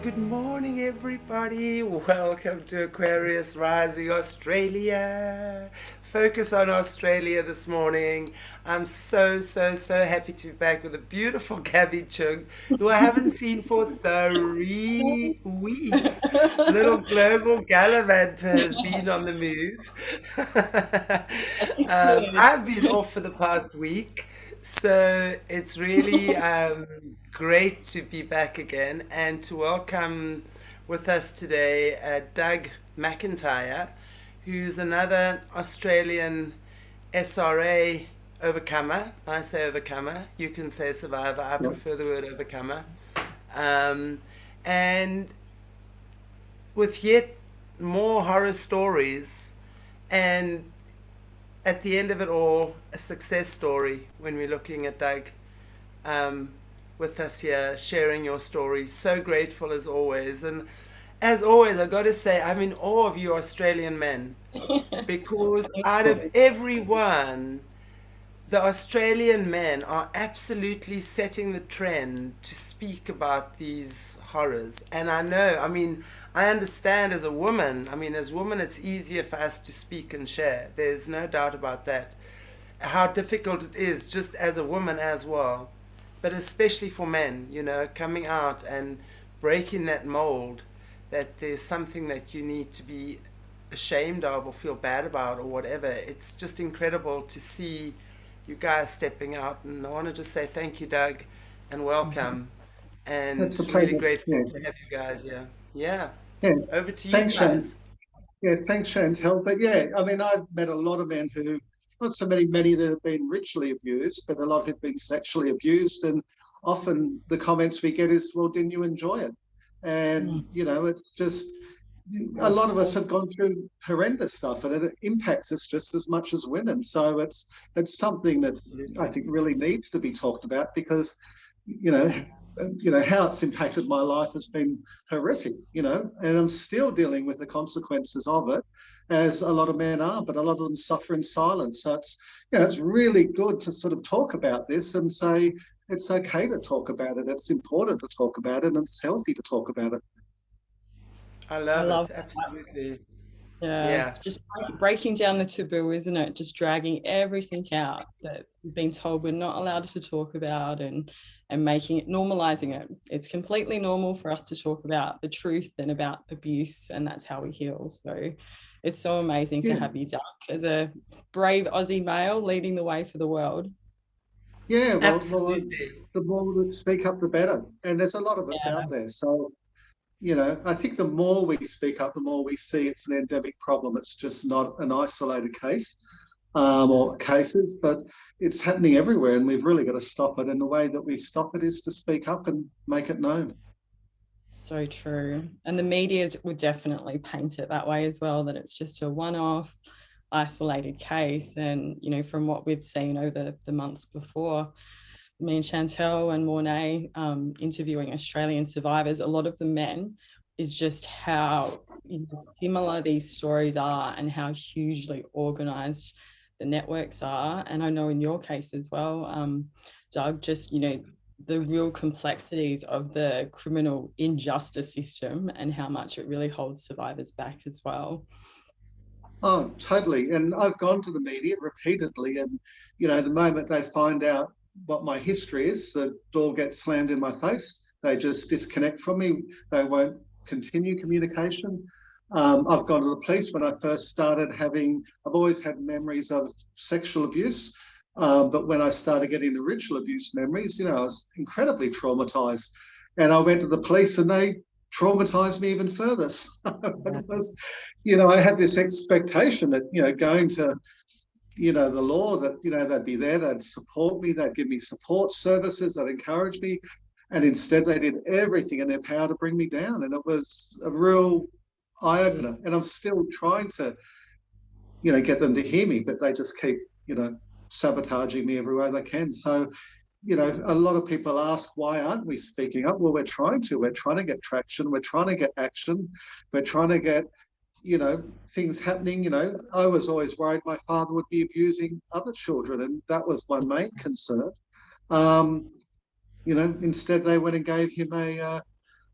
good morning, everybody. Welcome to Aquarius Rising Australia. Focus on Australia this morning. I'm so happy to be back with a beautiful Gabby Chung, who I haven't seen for 3 weeks. Little global gallivanter has been on the move. Good. I've been off for the past week. So it's really great to be back again and to welcome with us today Doug McIntyre, who's another Australian SRA overcomer. I say overcomer, you can say survivor, I Yeah. prefer the word overcomer. Um, and with yet more horror stories and at the end of it all, a success story when we're looking at Doug um, with us here, sharing your story. So grateful as always. And as always, I've got to say, I'm in awe of you Australian men because Thank out of you. everyone, the Australian men are absolutely setting the trend to speak about these horrors. And I know, I mean, I understand as a woman, I mean, as women, it's easier for us to speak and share. There's no doubt about that. How difficult it is just as a woman as well. But especially for men, coming out and breaking that mold that there's something that you need to be ashamed of or feel bad about or whatever. It's just incredible to see you guys stepping out. And I want to just say thank you, Doug, and welcome. It's And a really pleasure. grateful Yeah. to have you guys here. Yeah. Yeah. Over to you Thanks, Shan. guys. Yeah, thanks, Chantelle. But yeah, I mean, I've met a lot of men who, not so many that have been ritually abused, but a lot who've been sexually abused. And often the comments we get is, well, didn't you enjoy it? And, Mm. it's just a lot of us Awful. have gone through horrendous stuff and it impacts us just as much as women. So it's something that I Absolutely. think really needs to be talked about because you know, how it's impacted my life has been horrific, and I'm still dealing with the consequences of it, as a lot of men are, but a lot of them suffer in silence. So it's really good to sort of talk about this and say it's okay to talk about it. It's important to talk about it, and it's healthy to talk about it. I I love love it. that. Absolutely. Yeah, Yeah. it's just breaking down the taboo, isn't it? Just dragging everything out that we've been told we're not allowed to talk about and making it, normalizing it. It's completely normal for us to talk about the truth and about abuse, and that's how we heal. So it's so amazing to Yeah. have you, Duck, as a brave Aussie male leading the way for the world. Yeah, Well, absolutely. the more we speak up, the better. And there's a lot of us Yeah. out there. So I think the more we speak up, the more we see it's an endemic problem. It's just not an isolated case or cases, but it's happening everywhere, and we've really got to stop it. And the way that we stop it is to speak up and make it known. So true. And the media would definitely paint it that way as well, that it's just a one-off isolated case. And, from what we've seen over the months before, me and Chantelle and Morné interviewing Australian survivors, a lot of the men is just how similar these stories are and how hugely organized the networks are. And I know in your case as well, Doug, just, the real complexities of the criminal injustice system and how much it really holds survivors back as well. Oh, totally. And I've gone to the media repeatedly, and the moment they find out what my history is, the door gets slammed in my face. They just disconnect from me. They won't continue communication. I've gone to the police when I first started having. I've always had memories of sexual abuse, but when I started getting the ritual abuse memories, I was incredibly traumatized. And I went to the police, and they traumatized me even further. So it was, I had this expectation that, going to, the law, that, they'd be there, they'd support me, they'd give me support services, they'd encourage me. And instead, they did everything in their power to bring me down. And it was a real eye opener. And I'm still trying to, get them to hear me, but they just keep, sabotaging me every way they can. So, a lot of people ask, why aren't we speaking up? Well, we're trying to. We're trying to get traction. We're trying to get action. We're trying to get, things happening. I was always worried my father would be abusing other children, and that was my main concern. Instead they went and gave him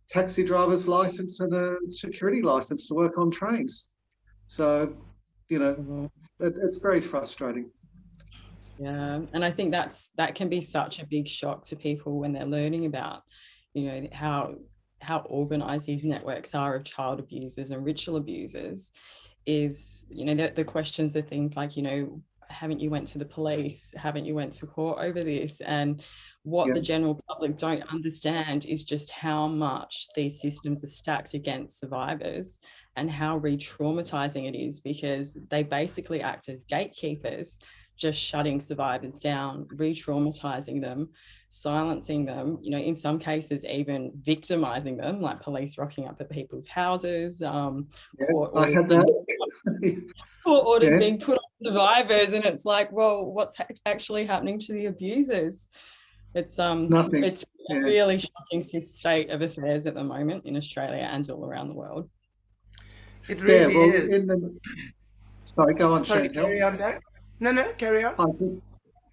taxi driver's license and a security license to work on trains. So, you know, it's very frustrating. Yeah, and I think that can be such a big shock to people when they're learning about, you know, how organized these networks are of child abusers and ritual abusers. Is, you know, the questions are things like, you know, haven't you went to the police? Haven't you went to court over this? And what the general public don't understand is just how much these systems are stacked against survivors and how re-traumatizing it is, because they basically act as gatekeepers, just shutting survivors down, re-traumatizing them, silencing them, you know, in some cases even victimizing them, like police rocking up at people's houses, court orders being put on survivors. And it's like, well, what's actually happening to the abusers? It's nothing. It's a really shocking state of affairs at the moment in Australia and all around the world. It really is. Sorry, go on, Sorry, Chantelle. carry on, Doug. No, carry on.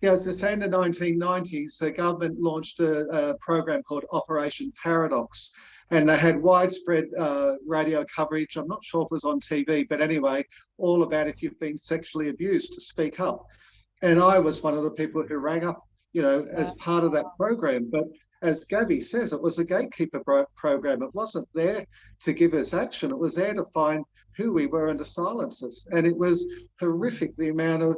As I say, in the 1990s, the government launched a program called Operation Paradox, and they had widespread radio coverage. I'm not sure if it was on TV, but anyway, all about if you've been sexually abused, to speak up. And I was one of the people who rang up, you know, as part of that program. But as Gabbi says, it was a gatekeeper program. It wasn't there to give us action. It was there to find who we were and to silence us. And it was horrific, the amount of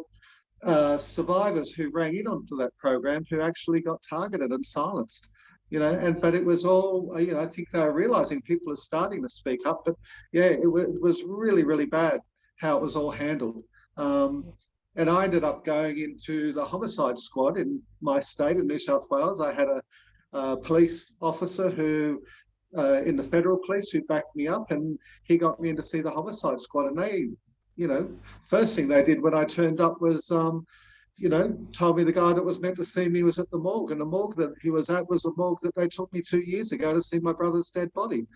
survivors who rang in onto that program who actually got targeted and silenced, you know. But it was all, you know, I think they were realizing people are starting to speak up. But yeah, it was really, really bad how it was all handled. And I ended up going into the homicide squad in my state of New South Wales. I had a police officer who, in the federal police, who backed me up, and he got me in to see the homicide squad. And they, you know, first thing they did when I turned up was, you know, told me the guy that was meant to see me was at the morgue, and the morgue that he was at was the morgue that they took me 2 years ago to see my brother's dead body.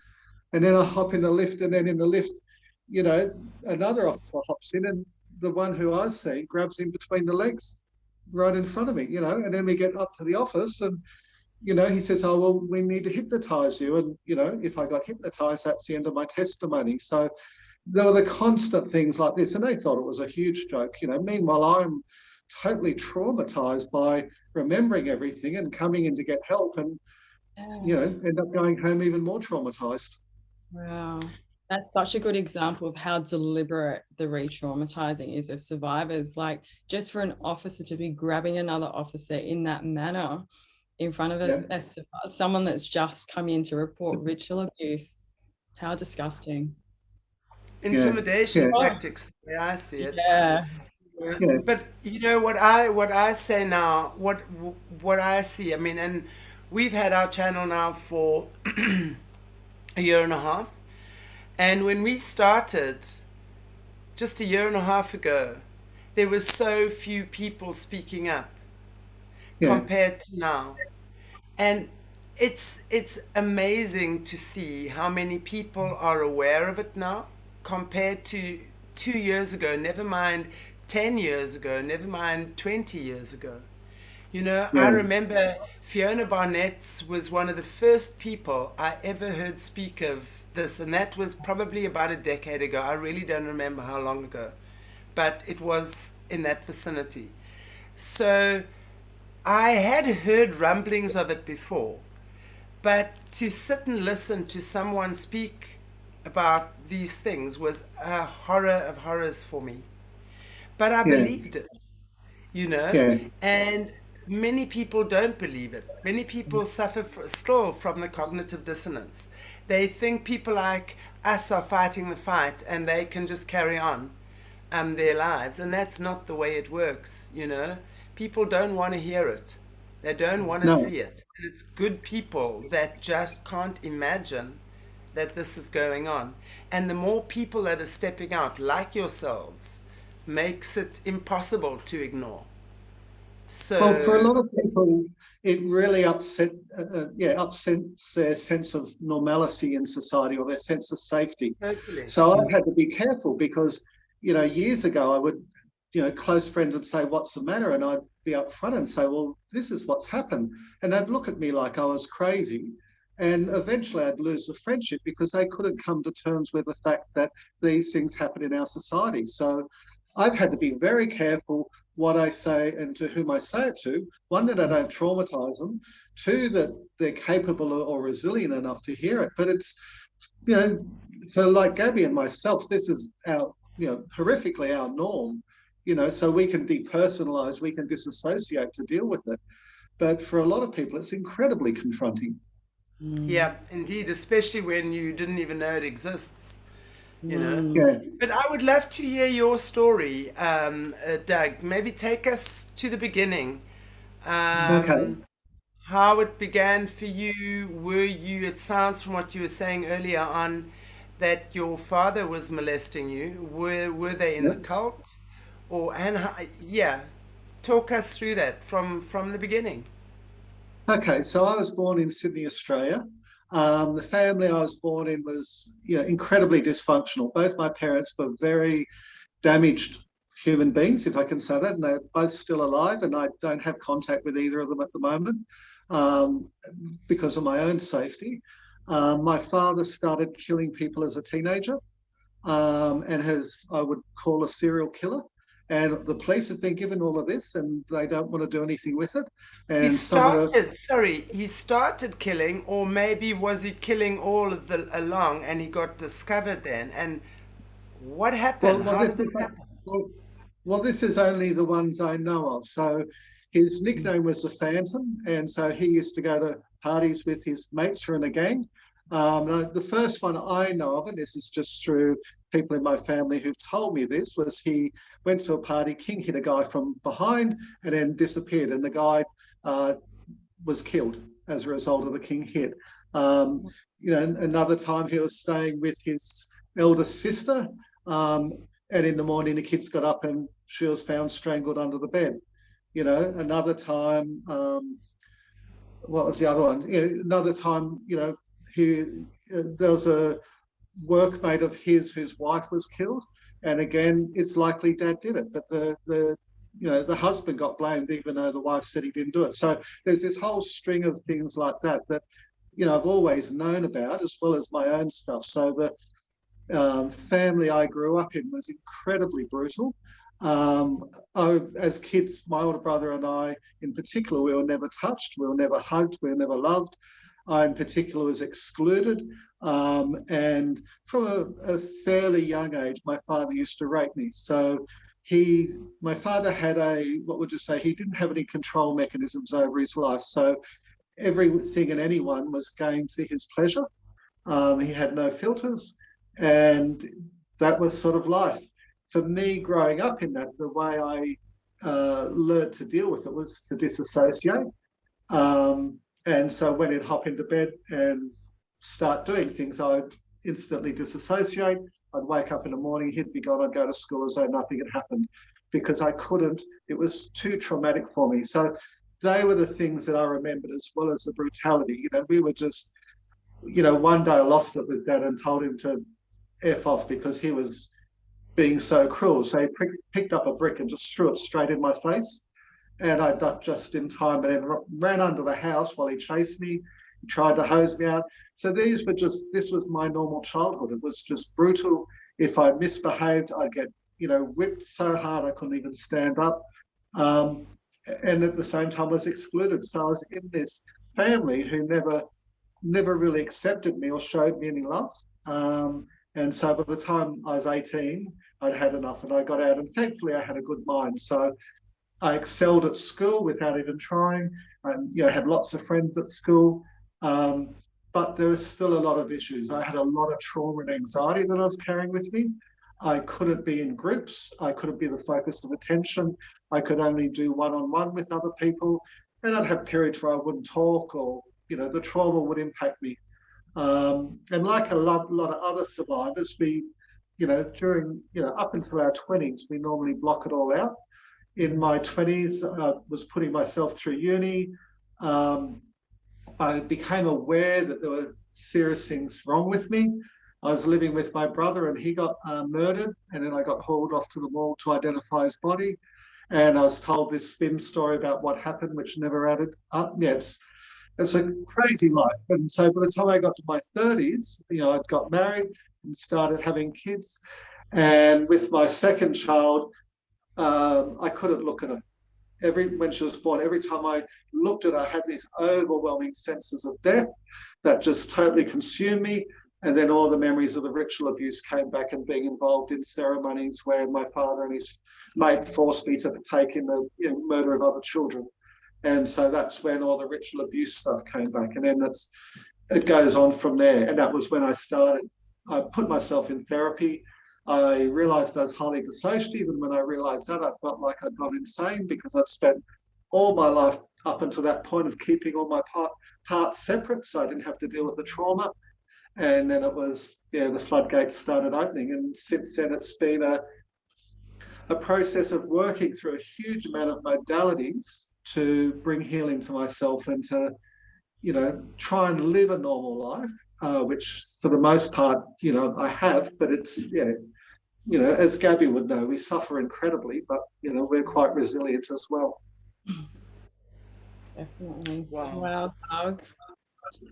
And then I hop in the lift, and then in the lift, you know, another officer hops in, and the one who I see grabs him between the legs right in front of me, you know. And then we get up to the office, and, you know, he says, oh, well, we need to hypnotize you. And, you know, if I got hypnotized, that's the end of my testimony. So there were the constant things like this, and they thought it was a huge joke, you know. Meanwhile, I'm totally traumatized by remembering everything and coming in to get help, and, you know, end up going home even more traumatized. Wow. That's such a good example of how deliberate the re-traumatizing is of survivors. Like, just for an officer to be grabbing another officer in that manner in front of someone that's just come in to report ritual abuse. How disgusting. Intimidation tactics, the way I see it. But you know what I say now, what I see, I mean, and we've had our channel now for a year and a half. And when we started just a year and a half ago, there were so few people speaking up compared to now. And it's amazing to see how many people are aware of it now compared to 2 years ago, never mind 10 years ago, never mind 20 years ago. You know, I remember Fiona Barnett's was one of the first people I ever heard speak of this, and that was probably about a decade ago. I really don't remember how long ago, but it was in that vicinity. So I had heard rumblings of it before, but to sit and listen to someone speak about these things was a horror of horrors for me. But I believed it, you know, and many people don't believe it. Many people suffer still from the cognitive dissonance. They think people like us are fighting the fight and they can just carry on their lives. And that's not the way it works, you know. People don't want to hear it. They don't want to see it. And it's good people that just can't imagine that this is going on. And the more people that are stepping out, like yourselves, makes it impossible to ignore. So, well, for a lot of people, it really upsets their sense of normalcy in society, or their sense of safety. Totally. So I've had to be careful because, you know, years ago I would, you know, close friends would say, what's the matter? And I'd be up front and say, well, this is what's happened. And they'd look at me like I was crazy. And eventually I'd lose the friendship because they couldn't come to terms with the fact that these things happen in our society. So I've had to be very careful what I say and to whom I say it to. One, that I don't traumatize them. Two, that they're capable or resilient enough to hear it. But it's, you know, for like Gabbi and myself, this is our, you know, horrifically our norm, you know, so we can depersonalize, we can disassociate to deal with it. But for a lot of people, it's incredibly confronting. Yeah, indeed, especially when you didn't even know it exists, you know. Yeah. But I would love to hear your story, Doug. Maybe take us to the beginning. Okay. How it began for you. Were you, it sounds from what you were saying earlier on, that your father was molesting you. Were they in the Yep. cult? Or, and yeah, talk us through that from the beginning. Okay, so I was born in Sydney, Australia. The family I was born in was, you know, incredibly dysfunctional. Both my parents were very damaged human beings, if I can say that, and they're both still alive, and I don't have contact with either of them at the moment um, because of my own safety. My father started killing people as a teenager and has, I would call, a serial killer. And the police have been given all of this and they don't want to do anything with it. He And some of the, started, sorry, he started killing, or maybe was he killing all of the along and he got discovered then? And what well, happened? well, How this did is, this happen? well, well, this is only the ones I know of. So his nickname was the Phantom, and so he used to go to parties with his mates who were in a gang. The first one I know of, and this is just through people in my family who've told me this, was he went to a party, King hit a guy from behind and then disappeared, and the guy uh, was killed as a result of the King hit. Um, you know, another time he was staying with his eldest sister, um, and in the morning the kids got up and she was found strangled under the bed. You know, another time, what was the other one? You know, another time, you know, there was a workmate of his whose wife was killed, and again, it's likely Dad did it, but the you know, the husband got blamed even though the wife said he didn't do it. So there's this whole string of things like that that, you know, I've always known about, as well as my own stuff. So the family I grew up in was incredibly brutal. As kids, my older brother and I, in particular, we were never touched, we were never hugged, we were never loved. I, in particular, was excluded. And from a fairly young age, my father used to rape me. So my father had what would you say, he didn't have any control mechanisms over his life. So everything and anyone was gained for his pleasure. He had no filters, and that was sort of life. For me, growing up in that, the way I learned to deal with it was to disassociate. And so when he'd hop into bed and start doing things, I'd instantly disassociate. I'd wake up in the morning, he'd be gone, I'd go to school as though nothing had happened because I couldn't, it was too traumatic for me. So they were the things that I remembered, as well as the brutality. You know, we were just, you know, one day I lost it with Dad and told him to F off because he was being so cruel. So he picked up a brick and just threw it straight in my face. And I ducked just in time and then ran under the house while he chased me. He tried to hose me out. So this was my normal childhood. It was just brutal. If I misbehaved, I'd get, you know, whipped so hard I couldn't even stand up. And at the same time, I was excluded. So I was in this family who never really accepted me or showed me any love. And so by the time I was 18, I'd had enough and I got out. And thankfully, I had a good mind. So I excelled at school without even trying. You know, had lots of friends at school, but there was still a lot of issues. I had a lot of trauma and anxiety that I was carrying with me. I couldn't be in groups. I couldn't be the focus of attention. I could only do one-on-one with other people, and I'd have periods where I wouldn't talk, or you know, the trauma would impact me. And like a lot of other survivors, we, you know, during, you know, up until our 20s, we normally block it all out. In my 20s, I was putting myself through uni. I became aware that there were serious things wrong with me. I was living with my brother and he got murdered, and then I got hauled off to the morgue to identify his body. And I was told this spin story about what happened, which never added up. Yes. And at the same time, I was excluded. So I was in this family who It's a crazy life. And so by the time I got to my 30s, I'd got married and started having kids. And with my second child, I couldn't look at her. When she was born, every time I looked at her, I had these overwhelming senses of death that just totally consumed me. And then all the memories of the ritual abuse came back, and being involved in ceremonies where my father and his mate forced me to partake in the murder of other children. And so that's when all the ritual abuse stuff came back. And then it goes on from there. And that was when I put myself in therapy. I realized I was highly dissociative. And when I realized that, I felt like I'd gone insane, because I'd spent all my life up until that point of keeping all my parts separate, so I didn't have to deal with the trauma. And then it was, the floodgates started opening. And since then, it's been a process of working through a huge amount of modalities to bring healing to myself and to, try and live a normal life, which for the most part, I have, but it's, as Gabbi would know, we suffer incredibly, but, we're quite resilient as well. Definitely. Wow, Doug,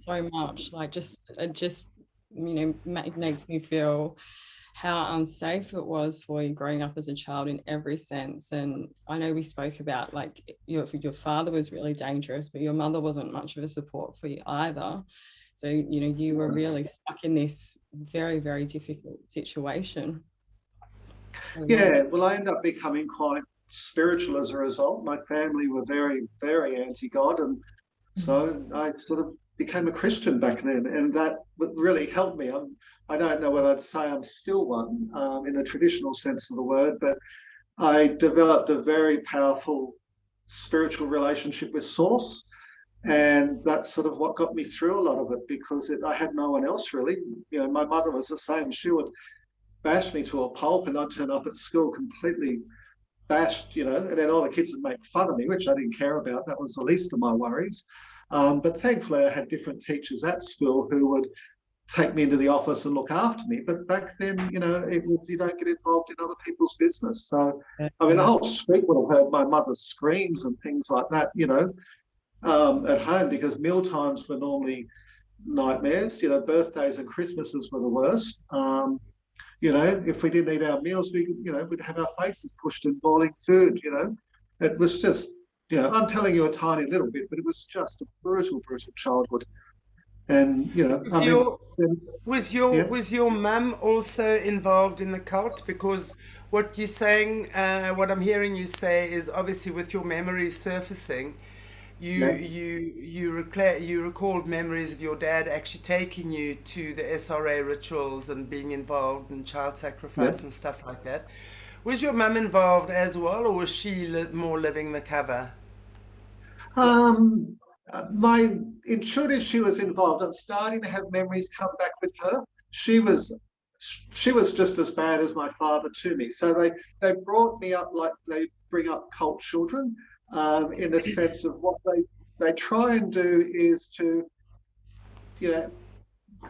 so much. Like, it just makes me feel how unsafe it was for you growing up as a child in every sense. And I know we spoke about, like, your father was really dangerous, but your mother wasn't much of a support for you either. So, you were really stuck in this very, very difficult situation. Yeah, well, I ended up becoming quite spiritual as a result. My family were very, very anti-God, and so I sort of became a Christian back then, and that really helped me. I don't know whether I'd say I'm still one in the traditional sense of the word, but I developed a very powerful spiritual relationship with Source, and that's sort of what got me through a lot of it, because I had no one else really. My mother was the same. She would bash me to a pulp, and I'd turn up at school completely bashed, and then all the kids would make fun of me, which I didn't care about. That was the least of my worries. But thankfully, I had different teachers at school who would take me into the office and look after me. But back then, it was, you don't get involved in other people's business. So, I mean, the whole street would have heard my mother's screams and things like that, at home, because meal times were normally nightmares. Birthdays and Christmases were the worst. If we didn't eat our meals, we'd have our faces pushed in boiling food. It was just, I'm telling you a tiny little bit, but it was just a brutal, brutal childhood. And was your mum also involved in the cult? Because what you're saying, what I'm hearing you say is, obviously with your memories surfacing, you recalled memories of your dad actually taking you to the SRA rituals and being involved in child sacrifice and stuff like that. Was your mum involved as well, or was she more living the cover? My intuitive, she was involved. I'm starting to have memories come back with her. She was just as bad as my father to me. So they brought me up like they bring up cult children, in the sense of what they try and do is to,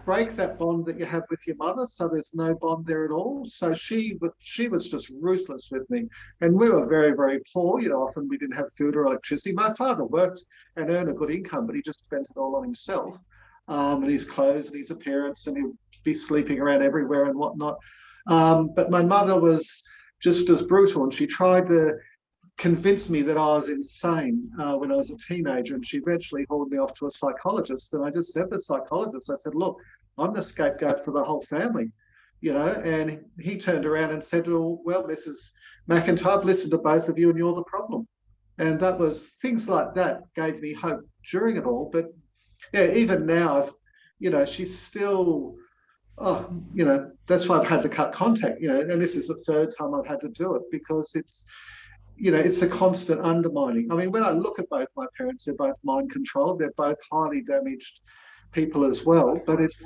break that bond that you have with your mother, so there's no bond there at all. So she was just ruthless with me, and we were very, very poor. Often we didn't have food or electricity. My father worked and earned a good income, but he just spent it all on himself, and his clothes and his appearance, and he'd be sleeping around everywhere and whatnot. But my mother was just as brutal, and she tried to convinced me that I was insane when I was a teenager, and she eventually hauled me off to a psychologist. And I just said to the psychologist, I said, look, I'm the scapegoat for the whole family, and he turned around and said, well, Mrs. McIntyre, I've listened to both of you and you're the problem. And that was, things like that gave me hope during it all. But yeah, even now, she's still, that's why I've had to cut contact, and this is the third time I've had to do it, because it's a constant undermining. I mean, when I look at both my parents, they're both mind controlled. They're both highly damaged people as well. But it's,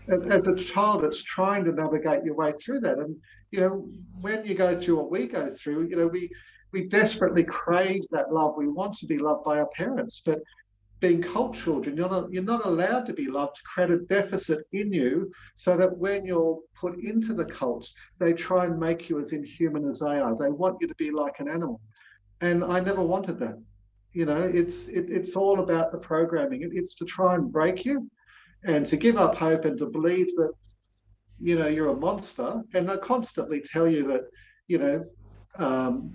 as a child, it's trying to navigate your way through that. And, when you go through what we go through, we desperately crave that love. We want to be loved by our parents. But being cult children, you're not allowed to be loved, create a deficit in you, so that when you're put into the cults, they try and make you as inhuman as they are. They want you to be like an animal. And I never wanted that. it's all about the programming. It's to try and break you and to give up hope and to believe that, you're a monster. And they constantly tell you that,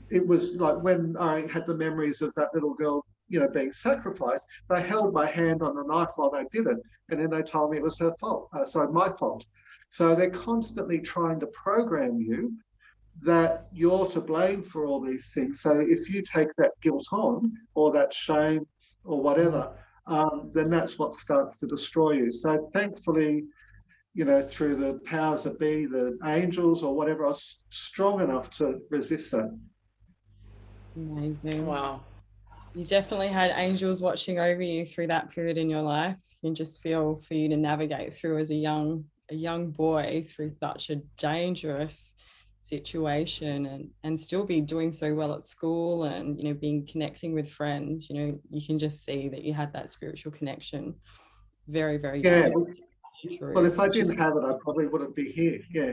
it was like when I had the memories of that little girl, being sacrificed, they held my hand on the knife while they did it. And then they told me it was her fault. My fault. So they're constantly trying to program you that you're to blame for all these things. So if you take that guilt on, or that shame or whatever, then that's what starts to destroy you. So thankfully, through the powers that be, the angels or whatever, I was strong enough to resist that. Amazing. Wow. You definitely had angels watching over you through that period in your life. You can just feel for you to navigate through as a young boy through such a dangerous situation and still be doing so well at school and, connecting with friends. You can just see that you had that spiritual connection very, very young. Well, if I didn't have it, I probably wouldn't be here. Yeah.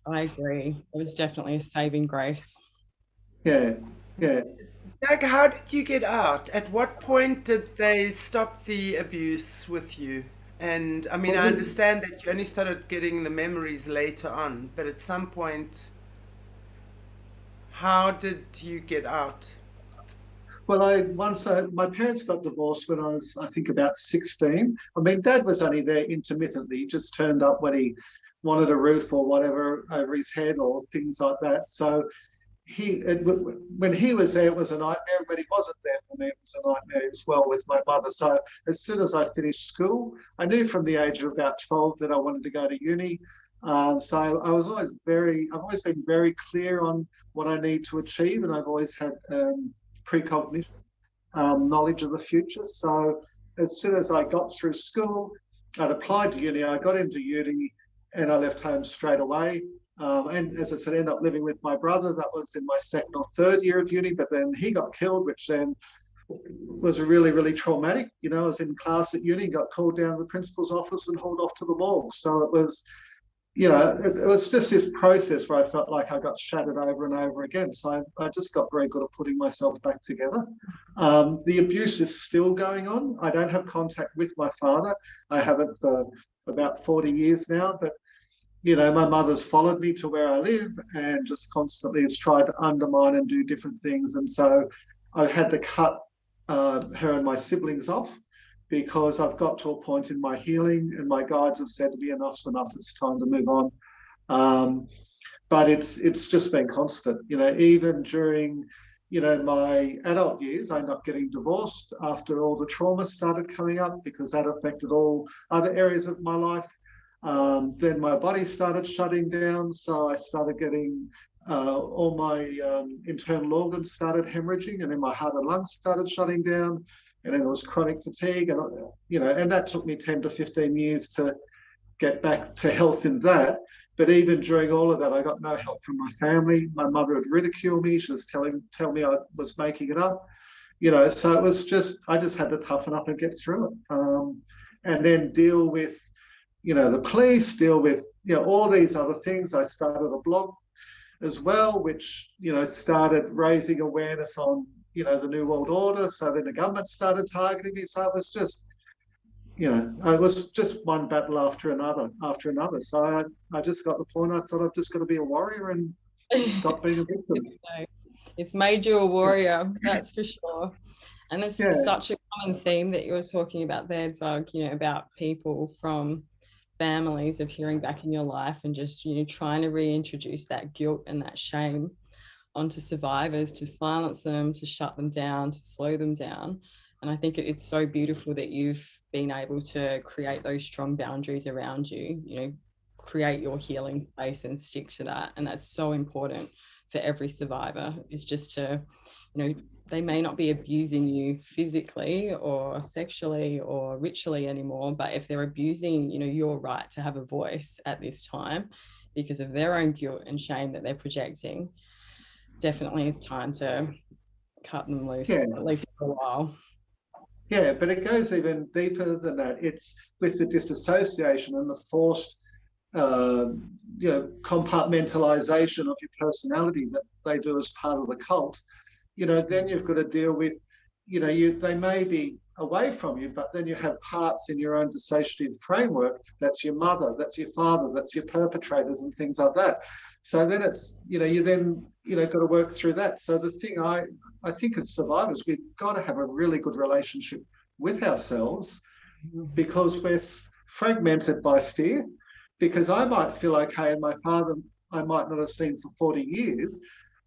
I agree. It was definitely a saving grace. Yeah. Doug, how did you get out? At what point did they stop the abuse with you? And I mean, I understand that you only started getting the memories later on, but at some point, how did you get out? Well, my parents got divorced when I was, I think, about 16. I mean, Dad was only there intermittently. He just turned up when he wanted a roof or whatever over his head or things like that. So when he was there, it was a nightmare. When he wasn't there for me, it was a nightmare as well with my mother. So as soon as I finished school, I knew from the age of about 12 that I wanted to go to uni. So I've always been very clear on what I need to achieve, and I've always had precognition, knowledge of the future. So as soon as I got through school, I'd applied to uni, I got into uni, and I left home straight away. And as I said, I ended up living with my brother. That was in my second or third year of uni, but then he got killed, which then was really, really traumatic. I was in class at uni, got called down to the principal's office and hauled off to the morgue. So it was, it was just this process where I felt like I got shattered over and over again. So I just got very good at putting myself back together. The abuse is still going on. I don't have contact with my father. I haven't for about 40 years now, but my mother's followed me to where I live and just constantly has tried to undermine and do different things. And so I've had to cut her and my siblings off because I've got to a point in my healing and my guides have said to me, enough's enough, it's time to move on. But it's just been constant, even during, my adult years. I ended up getting divorced after all the trauma started coming up because that affected all other areas of my life. Then my body started shutting down, so I started getting all my internal organs started hemorrhaging, and then my heart and lungs started shutting down, and then it was chronic fatigue, and and that took me 10 to 15 years to get back to health in that. But even during all of that, I got no help from my family. My mother would ridicule me. She was tell me I was making it up, So it was I just had to toughen up and get through it, and then deal with the police, deal with, all these other things. I started a blog as well, which, started raising awareness on, the New World Order. So then the government started targeting me. So it was just, I was just one battle after another. So I just got the point. I thought I've just got to be a warrior and stop being a victim. It's made you a warrior, that's for sure. And it's such a common theme that you were talking about there, Doug, about people from families of hearing back in your life and just trying to reintroduce that guilt and that shame onto survivors to silence them, to shut them down, to slow them down. And I think it's so beautiful that you've been able to create those strong boundaries around you, create your healing space and stick to that. And that's so important for every survivor, is just to, they may not be abusing you physically or sexually or ritually anymore, but if they're abusing, your right to have a voice at this time because of their own guilt and shame that they're projecting, definitely it's time to cut them loose, at least for a while. Yeah, but it goes even deeper than that. It's with the disassociation and the forced compartmentalization of your personality that they do as part of the cult. Then you've got to deal with, they may be away from you, but then you have parts in your own dissociative framework. That's your mother, that's your father, that's your perpetrators and things like that. So then it's, you then, got to work through that. So the thing I think as survivors, we've got to have a really good relationship with ourselves, because we're fragmented by fear. Because I might feel okay, and my father I might not have seen for 40 years,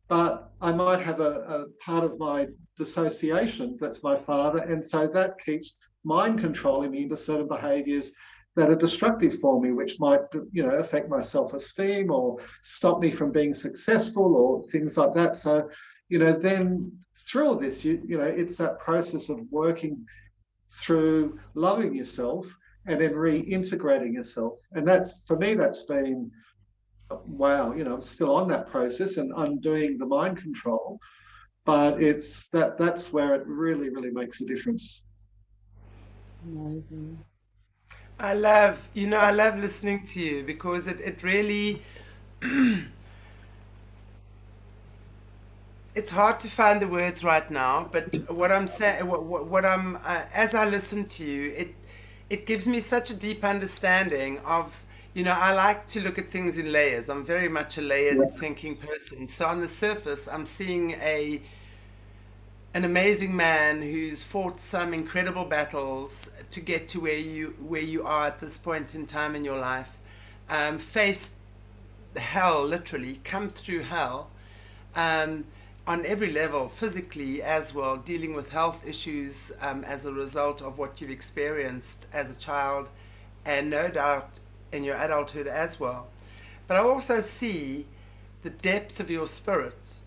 but I might have a part of my dissociation that's my father, and so that keeps mind controlling me into certain behaviours that are destructive for me, which might, affect my self-esteem or stop me from being successful or things like that. So, then through all this, it's that process of working through loving yourself and then reintegrating yourself. And that's, for me, that's been, wow, I'm still on that process and undoing the mind control, but it's that's where it really, really makes a difference. Amazing. I love listening to you, because it really, it's hard to find the words right now, but what I'm saying, what I'm, as I listen to you, it gives me such a deep understanding of, I like to look at things in layers. I'm very much a layered thinking person. So on the surface, I'm seeing an amazing man who's fought some incredible battles to get to where you are at this point in time in your life, faced hell, literally, come through hell, on every level, physically as well, dealing with health issues as a result of what you've experienced as a child, and no doubt in your adulthood as well. But I also see the depth of your spirit.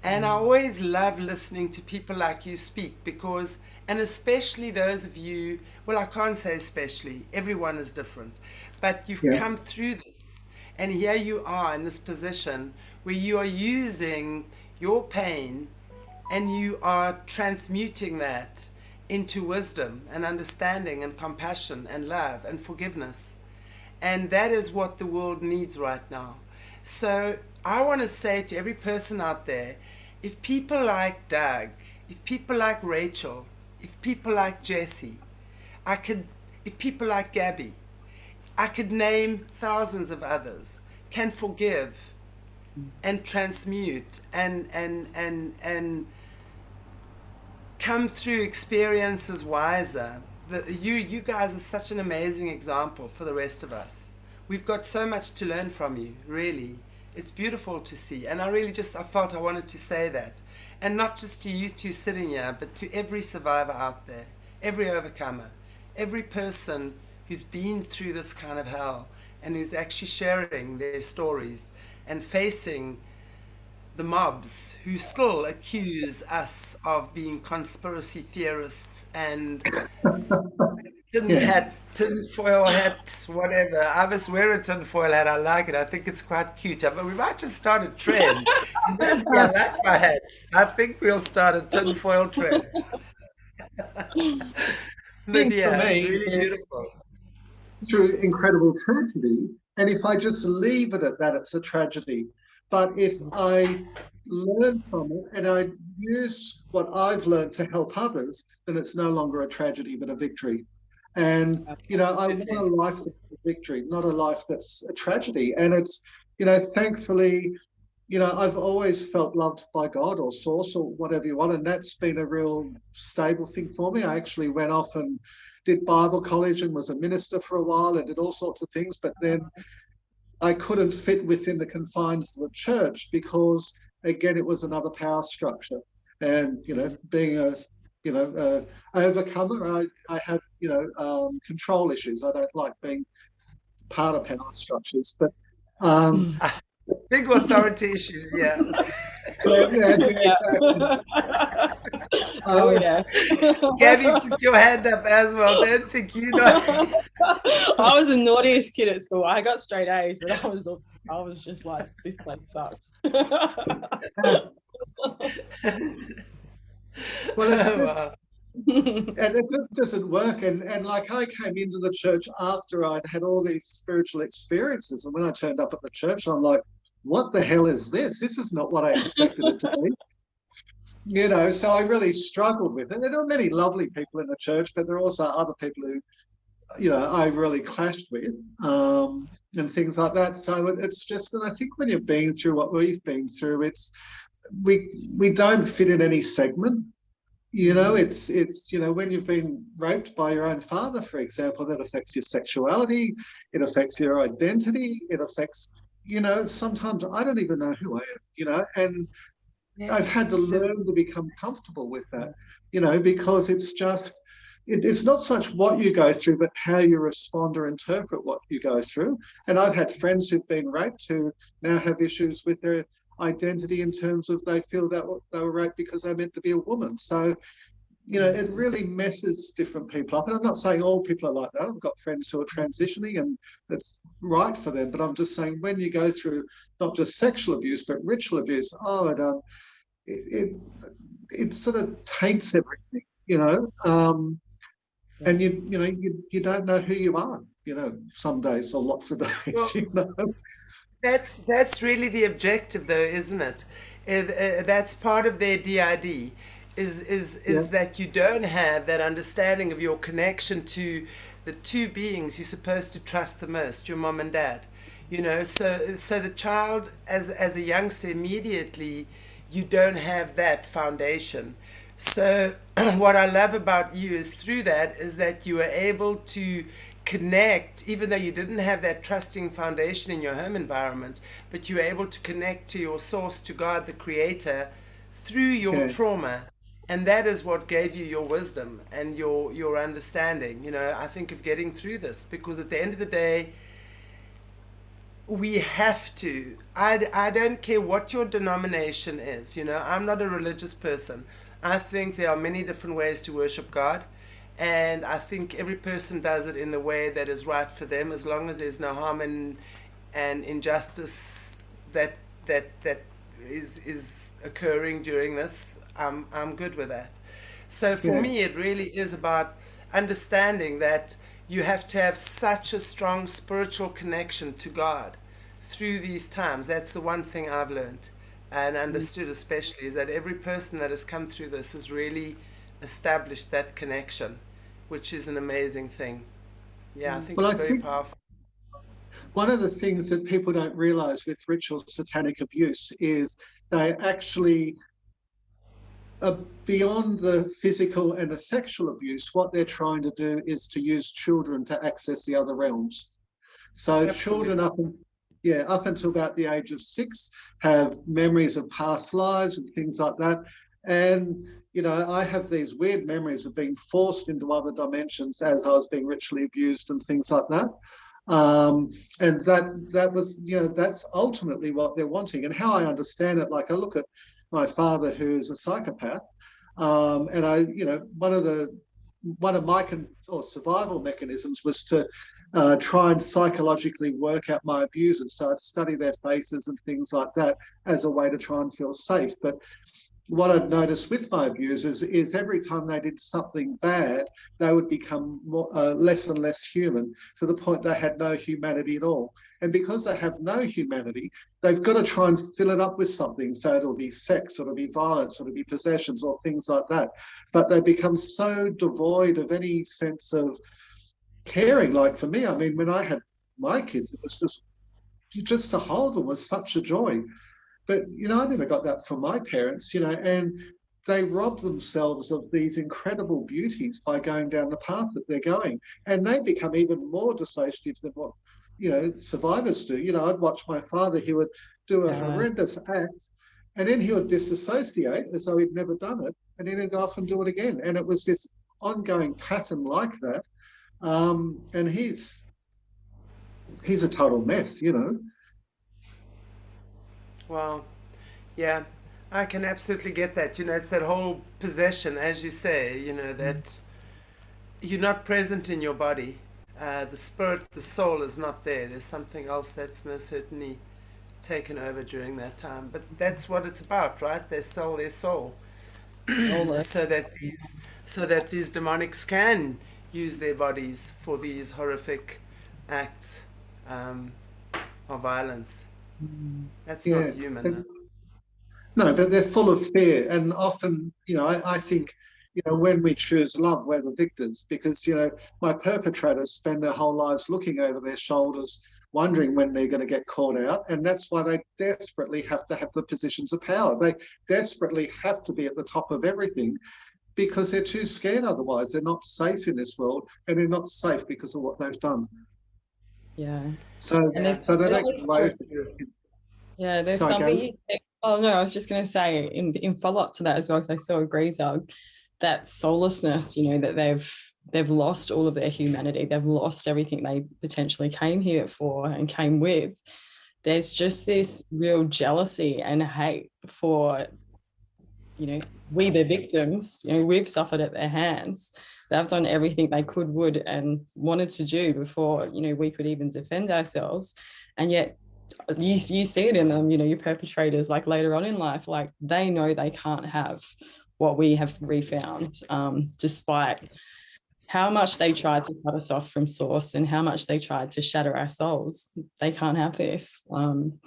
And I always love listening to people like you speak, because, and especially those of you, well, I can't say especially, everyone is different, but you've come through this, and here you are in this position where you are using your pain and you are transmuting that into wisdom and understanding and compassion and love and forgiveness. And that is what the world needs right now. So I want to say to every person out there, if people like Doug, if people like Rachel, if people like Jessie, if people like Gabby, I could name thousands of others, can forgive and transmute and come through experiences wiser. You guys are such an amazing example for the rest of us. We've got so much to learn from you, really. It's beautiful to see. And I felt I wanted to say that. And not just to you two sitting here, but to every survivor out there, every overcomer, every person who's been through this kind of hell and who's actually sharing their stories and facing the mobs who still accuse us of being conspiracy theorists and tinfoil hat, whatever. I must wear a tinfoil hat. I like it. I think it's quite cute. But we might just start a trend. I like my hats. I think we'll start a tinfoil trend. But yeah, For me, it's really beautiful. Through incredible tragedy, and if I just leave it at that, it's a tragedy. But if I learn from it and I use what I've learned to help others, then it's no longer a tragedy, but a victory. And, I want a life that's a victory, not a life that's a tragedy. And it's, thankfully, I've always felt loved by God or Source or whatever you want. And that's been a real stable thing for me. I actually went off and did Bible college and was a minister for a while and did all sorts of things. But then I couldn't fit within the confines of the church because, again, it was another power structure. And, being a overcomer, I have, control issues. I don't like being part of power structures, but big authority issues, yeah. Oh yeah. Gabby, put your hand up as well. Don't think you know. I was the naughtiest kid at school. I got straight A's, but I was just like, this place sucks. Well, and it just doesn't work. And like I came into the church after I'd had all these spiritual experiences, and when I turned up at the church, I'm like, what the hell is this? This is not what I expected it to be. So I really struggled with it. And there are many lovely people in the church, but there are also other people who, I've really clashed with, and things like that. So it's just, and I think when you've been through what we've been through, we don't fit in any segment. It's when you've been raped by your own father, for example, that affects your sexuality, it affects your identity, it affects, sometimes I don't even know who I am, and I've Yeah. had to The, learn to become comfortable with that, because it's just, it's not so much what you go through, but how you respond or interpret what you go through. And I've had friends who've been raped who now have issues with their identity in terms of they feel that they were raped because they're meant to be a woman. So, it really messes different people up. And I'm not saying all people are like that. I've got friends who are transitioning and that's right for them. But I'm just saying when you go through not just sexual abuse, but ritual abuse, it, it sort of taints everything, yeah. and you don't know who you are, some days or lots of days, Well, that's really the objective, though, isn't it? That's part of their DID, Yeah, is that you don't have that understanding of your connection to the two beings you're supposed to trust the most, your mom and dad. So the child, as a youngster, immediately you don't have that foundation. So what I love about you is through that is that you are able to connect, even though you didn't have that trusting foundation in your home environment, but you were able to connect to your source, to God, the Creator, through your yeah, trauma. And that is what gave you your wisdom and your understanding. I think of getting through this because at the end of the day, we have to. I don't care what your denomination is. I'm not a religious person. I think there are many different ways to worship God. And I think every person does it in the way that is right for them, as long as there's no harm and injustice that is occurring during this. I'm good with that. So for yeah. me, it really is about understanding that you have to have such a strong spiritual connection to God through these times. That's the one thing I've learned and understood, especially, is that every person that has come through this has really established that connection, which is an amazing thing. Yeah, I think Well, it's I very think powerful. one of the things that people don't realize with ritual satanic abuse is they actually beyond the physical and the sexual abuse, what they're trying to do is to use children to access the other realms. So children Absolutely. up until about the age of 6 have memories of past lives and things like that. And I have these weird memories of being forced into other dimensions as I was being ritually abused and things like that. And that was, that's ultimately what they're wanting. And how I understand it, like I look at my father who's a psychopath, and one of my or survival mechanisms was to try and psychologically work out my abusers. So I'd study their faces and things like that as a way to try and feel safe. But what I've noticed with my abusers is every time they did something bad, they would become less and less human to the point they had no humanity at all. And because they have no humanity, they've got to try and fill it up with something. So it'll be sex, or it'll be violence, or it'll be possessions, or things like that. But they become so devoid of any sense of caring. Like for me, I mean, when I had my kids, it was just to hold them was such a joy. But I never got that from my parents, and they rob themselves of these incredible beauties by going down the path that they're going. And they become even more dissociative than what, survivors do. I'd watch my father, he would do a Yeah. horrendous act and then he would disassociate as though he'd never done it. And then he'd go off and do it again. And it was this ongoing pattern like that. And he's a total mess. Well, yeah, I can absolutely get that. It's that whole possession, as you say, that you're not present in your body. The spirit, the soul is not there. There's something else that's most certainly taken over during that time. But that's what it's about, right? Their soul, All the so that these demonics can use their bodies for these horrific acts of violence. That's Yeah. not human, though. And No, but they're full of fear. And often, I think, when we choose love, we're the victors because, my perpetrators spend their whole lives looking over their shoulders, wondering when they're going to get caught out. And that's why they desperately have to have the positions of power. They desperately have to be at the top of everything because they're too scared otherwise. They're not safe in this world, and they're not safe because of what they've done. Yeah. So, And so they don't gloat. yeah, there's Sorry, something Gabby. oh no, I was just going to say in follow-up to that as well, because I so agree, Doug, that soullessness, that they've lost all of their humanity, they've lost everything they potentially came here for and came with. There's just this real jealousy and hate for, we the victims, we've suffered at their hands. They've done everything they would and wanted to do before, we could even defend ourselves. And yet you see it in them, your perpetrators, like later on in life, like they know they can't have what we have refound, despite how much they tried to cut us off from source and how much they tried to shatter our souls. They can't have this. And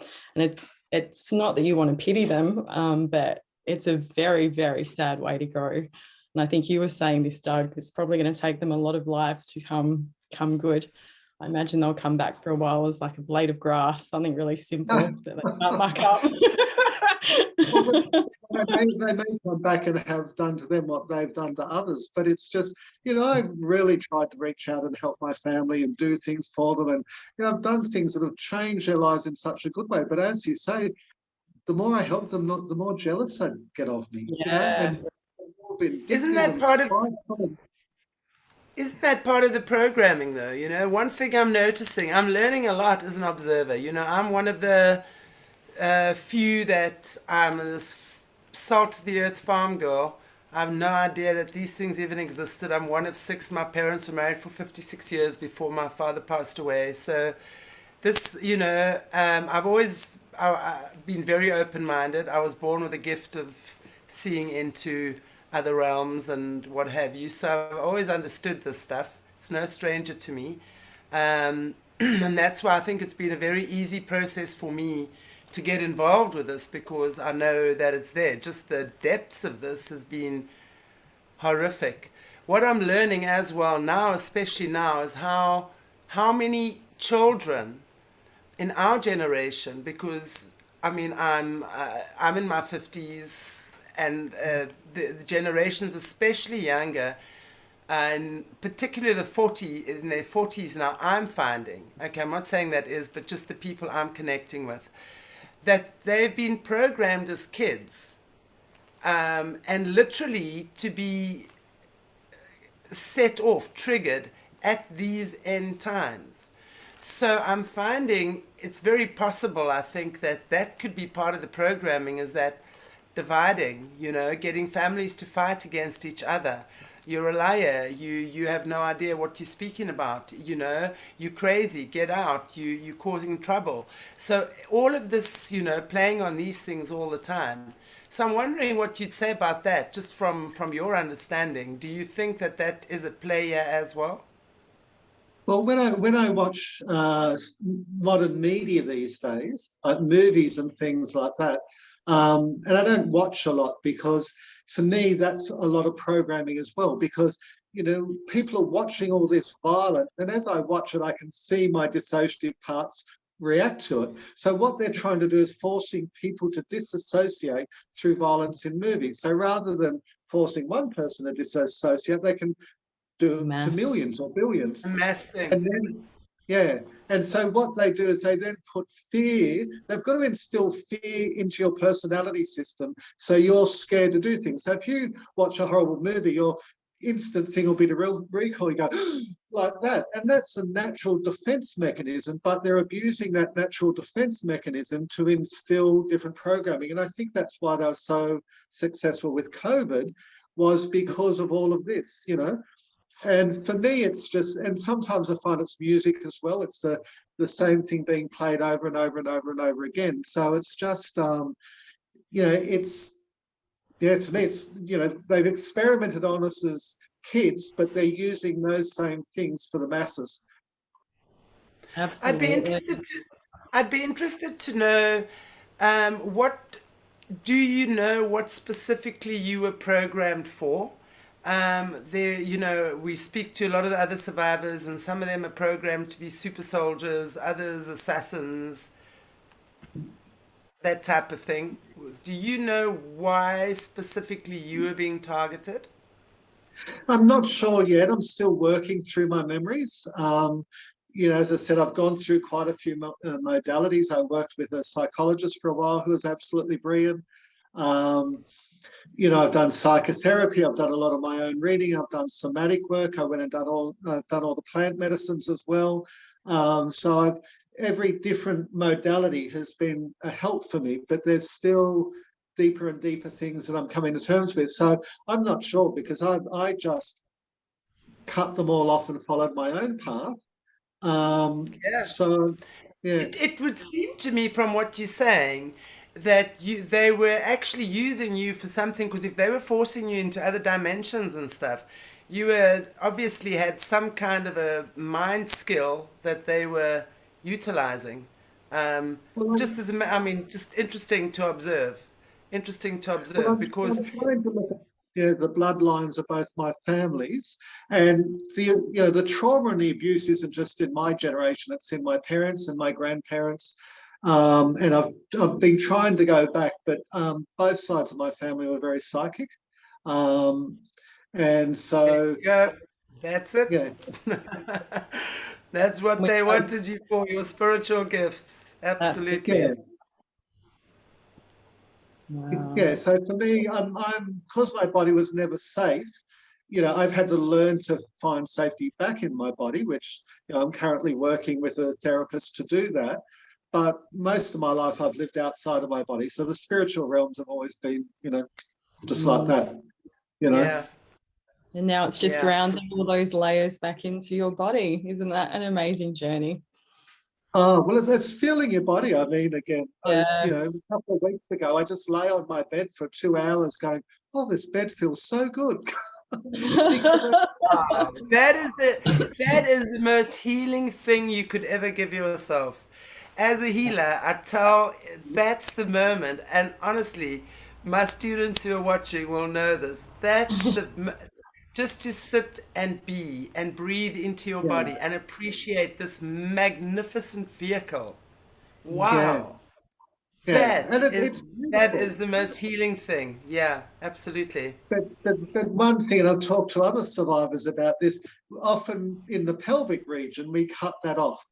it's not that you want to pity them, but it's a very, very sad way to go. And I think you were saying this, Doug, it's probably going to take them a lot of lives to come good. I imagine they'll come back for a while as like a blade of grass, something really simple that they can't muck up. Well, they may come back and have done to them what they've done to others, but it's just, I've really tried to reach out and help my family and do things for them. And, I've done things that have changed their lives in such a good way. But as you say, the more I help them, the more jealous they get of me. Yeah. Isn't that part of the programming though? One thing I'm noticing, I'm learning a lot as an observer. I'm one of the few that I'm this salt of the earth farm girl. I have no idea that these things even existed. I'm one of 6. My parents were married for 56 years before my father passed away. So this, I've always been very open-minded. I was born with a gift of seeing into other realms and what have you. So I've always understood this stuff. It's no stranger to me. And that's why I think it's been a very easy process for me to get involved with this because I know that it's there. Just the depths of this has been horrific. What I'm learning as well now, especially now, is how many children in our generation, because I'm in my 50s, and the generations, especially younger, and particularly in their 40s now, I'm finding, okay, I'm not saying that is, but just the people I'm connecting with, that they've been programmed as kids, and literally to be set off, triggered at these end times. So I'm finding it's very possible, I think, that could be part of the programming, is that dividing, getting families to fight against each other. You're a liar, you have no idea what you're speaking about, you're crazy, get out, you're causing trouble. So all of this, playing on these things all the time. So I'm wondering what you'd say about that, just from your understanding. Do you think that is at play here as well? Well, when I watch modern media these days, like movies and things like that, and I don't watch a lot because to me that's a lot of programming as well. Because people are watching all this violence, and as I watch it, I can see my dissociative parts react to it. So what they're trying to do is forcing people to disassociate through violence in movies. So rather than forcing one person to disassociate, they can do to millions or billions. A mass thing. And then, yeah. And so what they do is they then put fear, they've got to instill fear into your personality system so you're scared to do things. So if you watch a horrible movie, your instant thing will be to recall, you go, like that. And that's a natural defense mechanism, but they're abusing that natural defense mechanism to instill different programming. And I think that's why they were so successful with COVID, was because of all of this, And for me, it's just, and sometimes I find it's music as well. It's the same thing being played over and over and over and over again. So it's just, it's, to me, it's, they've experimented on us as kids, but they're using those same things for the masses. Absolutely. I'd be interested to know what Do you know what specifically you were programmed for? We speak to a lot of the other survivors, and some of them are programmed to be super soldiers, others assassins, that type of thing. Do you know why specifically you are being targeted? I'm not sure yet. I'm still working through my memories. As I said, I've gone through quite a few modalities. I worked with a psychologist for a while who was absolutely brilliant. Um, I've done psychotherapy. I've done a lot of my own reading. I've done somatic work. I've done all the plant medicines as well. Every different modality has been a help for me, but there's still deeper and deeper things that I'm coming to terms with. So I'm not sure, because I just cut them all off and followed my own path. Yeah. So yeah, It would seem to me from what you're saying that they were actually using you for something, because if they were forcing you into other dimensions and stuff, you were obviously had some kind of a mind skill that they were utilizing. Um, well, just as just interesting to observe. Interesting to well, observe because I'm trying to look at the bloodlines of both my families, and the trauma and the abuse isn't just in my generation; it's in my parents and my grandparents. And I've been trying to go back, but both sides of my family were very psychic, um, and so yeah, that's it. yeah, That's what We they know wanted you for, your spiritual gifts. that's the Absolutely. yeah. Yeah, wow. so for me, because my body was never safe. I've had to learn to find safety back in my body, which I'm currently working with a therapist to do that. But most of my life, I've lived outside of my body, so the spiritual realms have always been, just like Mm. that. You know. Yeah, And now it's just yeah. rounding all those layers back into your body. Isn't that an amazing journey? Oh, well, it's feeling your body. I mean, again, Yeah. a couple of weeks ago, I just lay on my bed for 2 hours going, oh, this bed feels so good. because Wow. That is the most healing thing you could ever give yourself. As a healer, I tell that's the moment, and honestly, my students who are watching will know this. Just to sit and be and breathe into your yeah, body and appreciate this magnificent vehicle. yeah, Wow. yeah, That and it's is that beautiful. is the most healing thing. Yeah, absolutely. But one thing, and I've talked to other survivors about this, often in the pelvic region, we cut that off.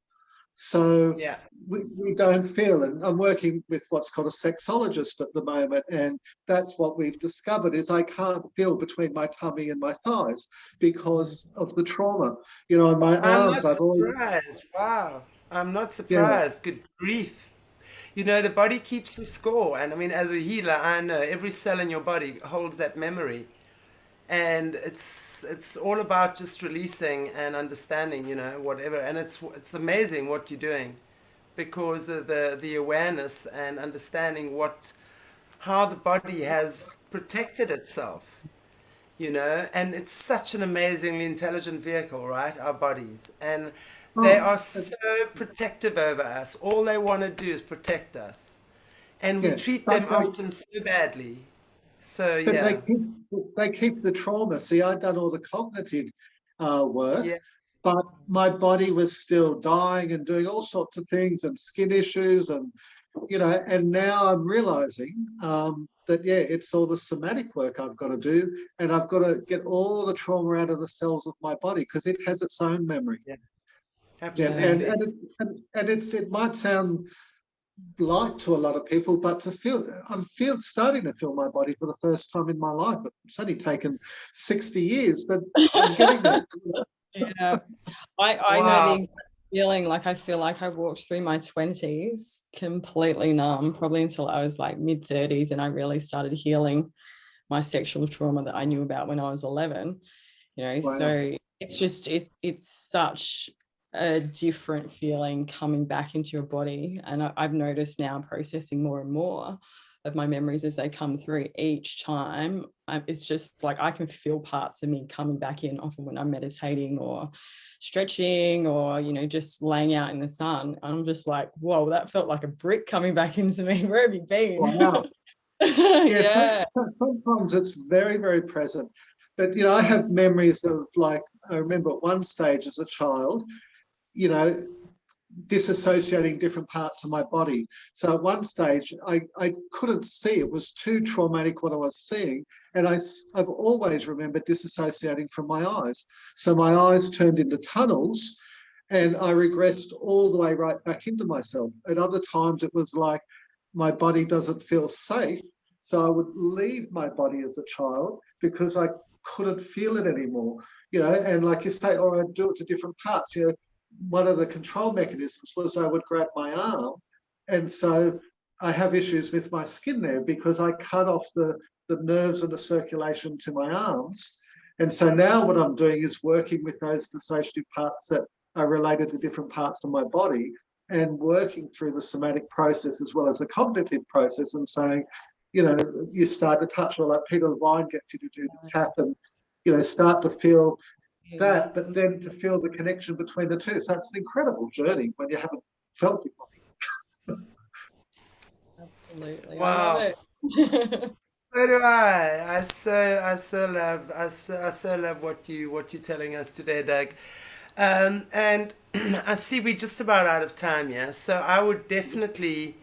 So Yeah. we don't feel, and I'm working with what's called a sexologist at the moment, and that's what we've discovered is I can't feel between my tummy and my thighs because of the trauma. On my I'm arms, not I've always, surprised. Wow. I'm not yeah, surprised. Good grief. The body keeps the score. And I mean, as a healer, I know every cell in your body holds that memory. And it's all about just releasing and understanding, whatever. And it's amazing what you're doing because of the awareness and understanding how the body has protected itself. And it's such an amazingly intelligent vehicle, right? Our bodies. And they oh, are so protective over us. All they want to do is protect us. And we yeah, treat them but often so badly. So, but yeah. they keep the trauma. See, I've done all the cognitive work, Yeah. but my body was still dying and doing all sorts of things and skin issues and now I'm realizing that it's all the somatic work I've got to do, and I've got to get all the trauma out of the cells of my body because it has its own memory. Yeah. Yeah, and Absolutely. and it, and it might sound light to a lot of people, but I'm starting to feel my body for the first time in my life. It's only taken 60 years, but I'm getting there. Yeah. I know the Wow. exact feeling. Like I feel like I walked through my 20s completely numb, probably until I was like mid-30s, and I really started healing my sexual trauma that I knew about when I was 11. Wow. So it's such a different feeling coming back into your body. And I've noticed now I'm processing more and more of my memories as they come through each time. It's just like I can feel parts of me coming back in, often when I'm meditating or stretching or just laying out in the sun. I'm just like, whoa, that felt like a brick coming back into me. Where have you been? Wow. Yes, Yeah. sometimes it's very, very present. But, I have memories of, like, I remember at one stage as a child, you know, disassociating different parts of my body. So at one stage, I couldn't see. It was too traumatic what I was seeing. And I've always remembered disassociating from my eyes. So my eyes turned into tunnels and I regressed all the way right back into myself. At other times, it was like my body doesn't feel safe. So I would leave my body as a child because I couldn't feel it anymore. And like you say, or I'd do it to different parts. One of the control mechanisms was I would grab my arm. And so I have issues with my skin there because I cut off the nerves and the circulation to my arms. And so now what I'm doing is working with those dissociative parts that are related to different parts of my body and working through the somatic process as well as the cognitive process and saying, you start to touch, or like Peter Levine gets you to do the tap and, start to feel that, but then to feel the connection between the two. So it's an incredible journey when you haven't felt it before. Absolutely. Wow. I love it. So do I. I so love what you're telling us today, Doug. And I see we're just about out of time, yeah. So I would definitely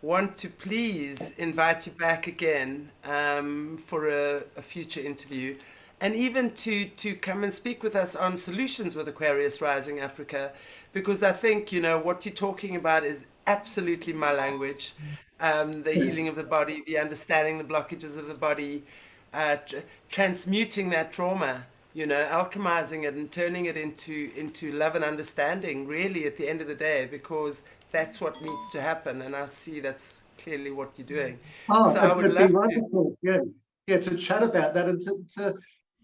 want to please invite you back again for a future interview, and even to come and speak with us on solutions with Aquarius Rising Africa, because I think what you're talking about is absolutely my language. The healing of the body, the understanding the blockages of the body, transmuting that trauma, alchemizing it and turning it into love and understanding, really, at the end of the day, because that's what needs to happen. And I see that's clearly what you're doing. So I would it'd love be to. wonderful, to chat about that and to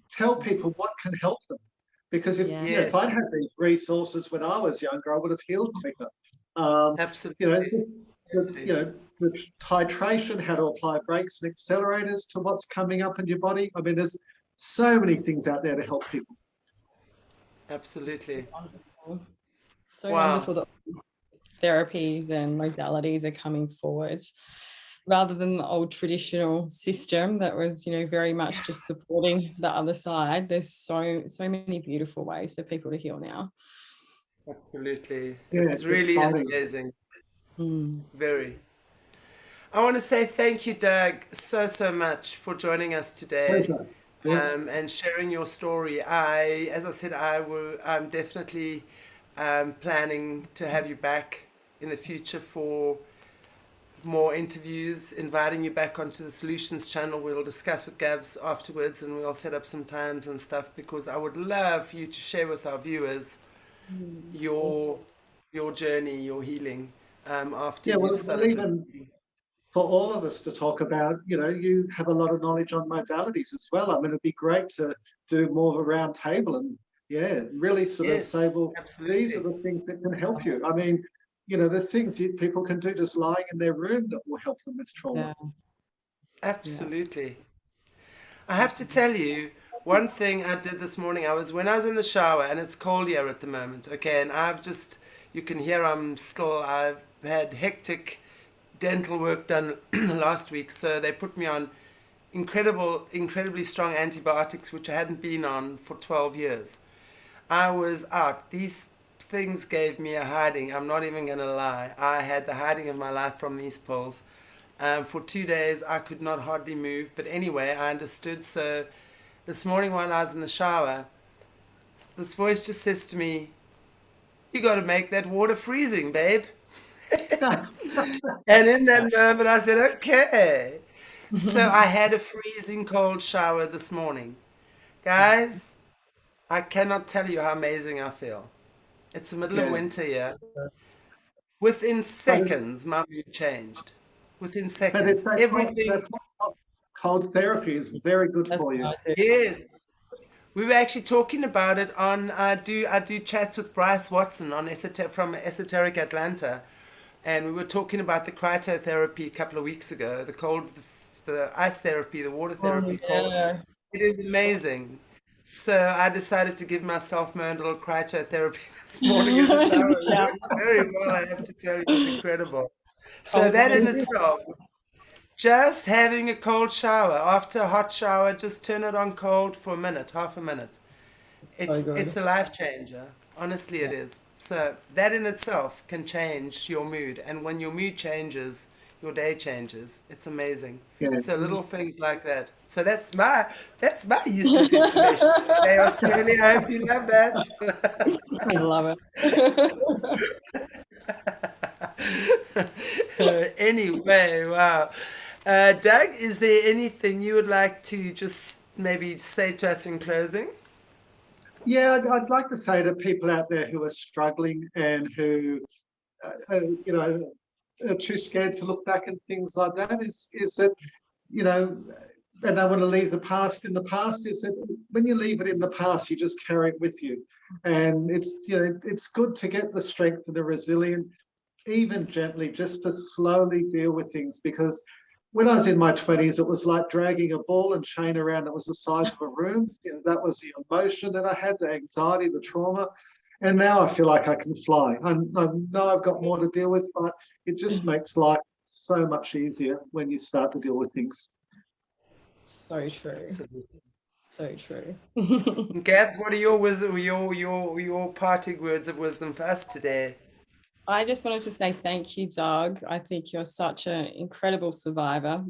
tell people what can help them. Because if Yes, I'd had these resources when I was younger, I would have healed quicker. absolutely. The titration, how to apply brakes and accelerators to what's coming up in your body. I mean, there's so many things out there to help people. Absolutely. Wonderful. So Wow. wonderful that therapies and modalities are coming forward rather than the old traditional system that was, very much just supporting the other side. There's so many beautiful ways for people to heal now. Absolutely. Yeah, It's it's really exciting. amazing. Mm. Very. I want to say thank you, Doug, so much for joining us today. Pleasure. Yeah. And sharing your story. As I said, I'm definitely planning to have you back in the future for more interviews, inviting you back onto the Solutions channel. We'll discuss with Gabs afterwards and we'll set up some times and stuff, because I would love for you to share with our viewers your journey, your healing, after Yeah, you've well, started even listening. for all of us to talk about, you have a lot of knowledge on modalities as well. I mean, it'd be great to do more of a round table and, really sort of Yes, say, well, these are absolutely. the things that can help you. I mean, there's things people can do just lying in their room that will help them with trauma. Yeah. Absolutely. I have to tell you, one thing I did this morning, when I was in the shower, and it's cold here at the moment, okay, and you can hear I've had hectic dental work done last week, so they put me on incredibly strong antibiotics, which I hadn't been on for 12 years. I was out. These things gave me a hiding. I'm not even going to lie. I had the hiding of my life from these pills. For 2 days, I could not hardly move. But anyway, I understood. So this morning while I was in the shower, this voice just says to me, "You got to make that water freezing, babe." And in that moment, I said, "Okay." So I had a freezing cold shower this morning. Guys, I cannot tell you how amazing I feel. It's the middle of Yeah. winter here. Within But seconds, my mood changed. Within it's seconds. Everything. cold therapy is very good That's for you. what I do. Yes. We were actually talking about it on I do chats with Bryce Watson on from Esoteric Atlanta, and we were talking about the cryotherapy a couple of weeks ago, the ice therapy, the water Oh, therapy, cold. yeah. It is amazing. So I decided to give myself my own little cryotherapy this morning in the shower. It Yeah. worked very well, I have to tell you. It was incredible. So Cold that in water. itself Just having a cold shower. After a hot shower, just turn it on cold for a minute, half a minute. So It's good. a life changer. Honestly, Yeah. it is. So that in itself can change your mood. And when your mood changes, your day changes. It's amazing. Yeah. So little things like that. So that's my useless information. Hey, Australia, I hope you love that. I love it. Anyway, wow. Doug, is there anything you would like to just maybe say to us in closing? Yeah, I'd like to say to people out there who are struggling and who, you know, are too scared to look back and things like that is that, you know, and they want to leave the past in the past, is that when you leave it in the past, you just carry it with you. And it's, you know, it's good to get the strength and the resilience, even gently, just to slowly deal with things. Because when I was in my 20s, it was like dragging a ball and chain around that was the size of a room. You know, that was the emotion that I had, the anxiety, the trauma. And now I feel like I can fly. I know I've got more to deal with, but it just makes life so much easier when you start to deal with things. So true. Absolutely. So true. Gabs, what are your wisdom, your parting words of wisdom for us today? I just wanted to say thank you, Doug. I think you're such an incredible survivor.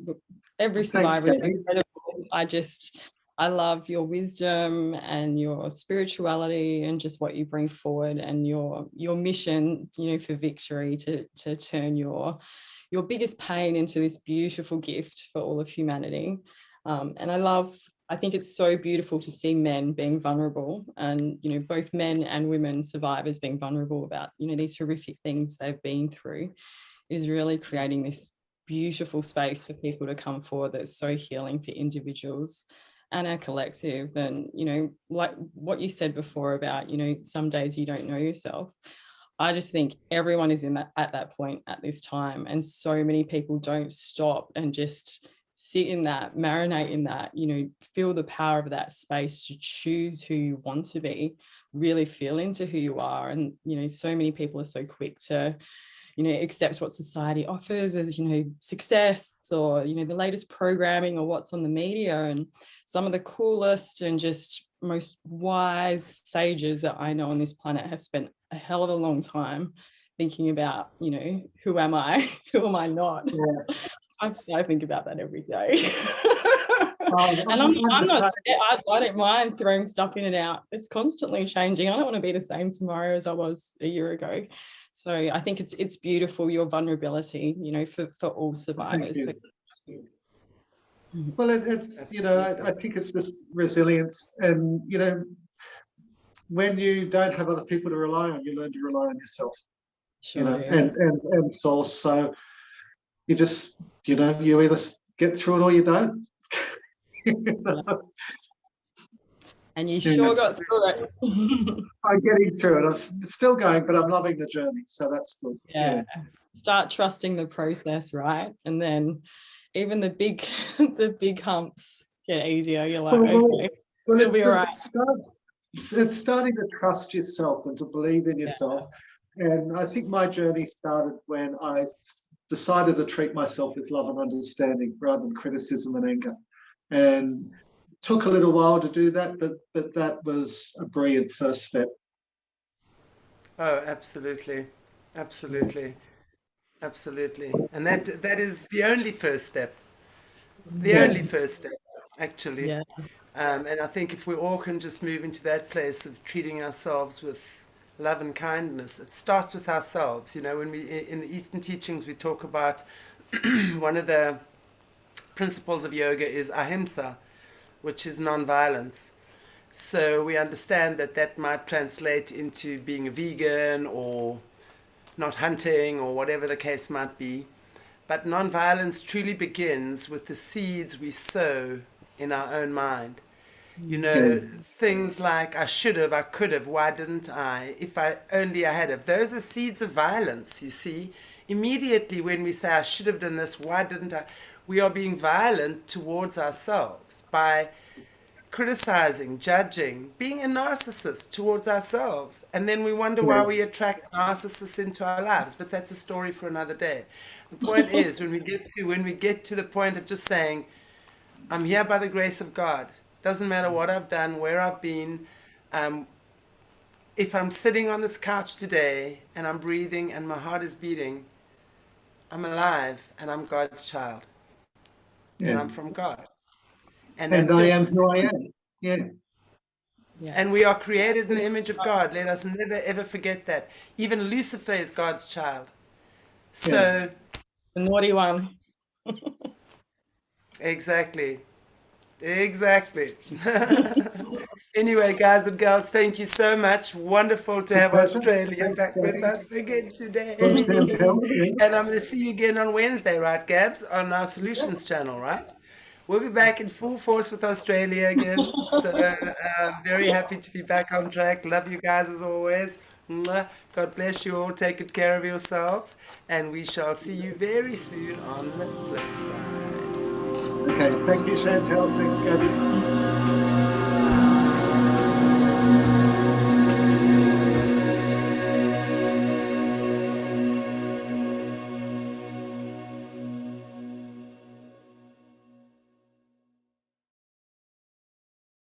Every Thanks, survivor is Gabby. incredible. I love your wisdom and your spirituality and just what you bring forward and your mission, for victory to turn your biggest pain into this beautiful gift for all of humanity. And I think it's so beautiful to see men being vulnerable and, both men and women survivors being vulnerable about, these horrific things they've been through is really creating this beautiful space for people to come forward that's so healing for individuals and our collective. And, like what you said before about, some days you don't know yourself. I just think everyone is at that point at this time. And so many people don't stop and just sit in that, marinate in that, feel the power of that space to choose who you want to be, really feel into who you are. And, so many people are so quick to, accept what society offers as, success or, the latest programming or what's on the media. And some of the coolest and just most wise sages that I know on this planet have spent a hell of a long time thinking about, who am I? Who am I not? Yeah. I think about that every day. And I'm I'm the not same. scared. I don't mind throwing stuff in and out. It's constantly changing. I don't want to be the same tomorrow as I was a year ago. So I think it's beautiful, your vulnerability, for all Thank survivors. So, you. Well, it's, I think it's just resilience. And, when you don't have other people to rely on, you learn to rely on yourself, sure, and source. So you just, you either get through it or you don't. yeah. And you Yeah. sure got through it. I'm getting through it. I'm still going, but I'm loving the journey. So that's good. Yeah. Start trusting the process, right? And then even the big the big humps get easier. You're like, okay, it'll be all right. It's starting to trust yourself and to believe in yourself. And I think my journey started when I decided to treat myself with love and understanding rather than criticism and anger. And it took a little while to do that, but that was a brilliant first step. Oh, absolutely. Absolutely. Absolutely. And that is the only first step. The Yeah. only first step, actually. Yeah. And I think if we all can just move into that place of treating ourselves with love and kindness, it starts with ourselves. When in the Eastern teachings, we talk about one of the principles of yoga is ahimsa, which is non-violence. So we understand that might translate into being a vegan or not hunting or whatever the case might be. But non-violence truly begins with the seeds we sow in our own mind. Things like I should have, I could have, why didn't I? If I only I had have. Those are seeds of violence, you see. Immediately when we say I should have done this, why didn't I? We are being violent towards ourselves by criticizing, judging, being a narcissist towards ourselves. And then we wonder why we attract narcissists into our lives. But that's a story for another day. The point is, when we get to the point of just saying, I'm here by the grace of God. Doesn't matter what I've done, where I've been. If I'm sitting on this couch today and I'm breathing and my heart is beating, I'm alive and I'm God's child. And I'm from God. And that's I it. am who I am. Yeah. Yeah. And we are created in the image of God. Let us never ever forget that. Even Lucifer is God's child. So, The naughty one. exactly. Anyway, guys and girls, thank you so much. Wonderful to have Australia back with us again today. And I'm going to see you again on Wednesday, right, Gabs? On our Solutions channel, right? We'll be back in full force with Australia again. So, very happy to be back on track. Love you guys as always. Mwah. God bless you all. Take good care of yourselves. And we shall see you very soon on the flip side. Okay, thank you, Chantelle. Thanks, Gabby.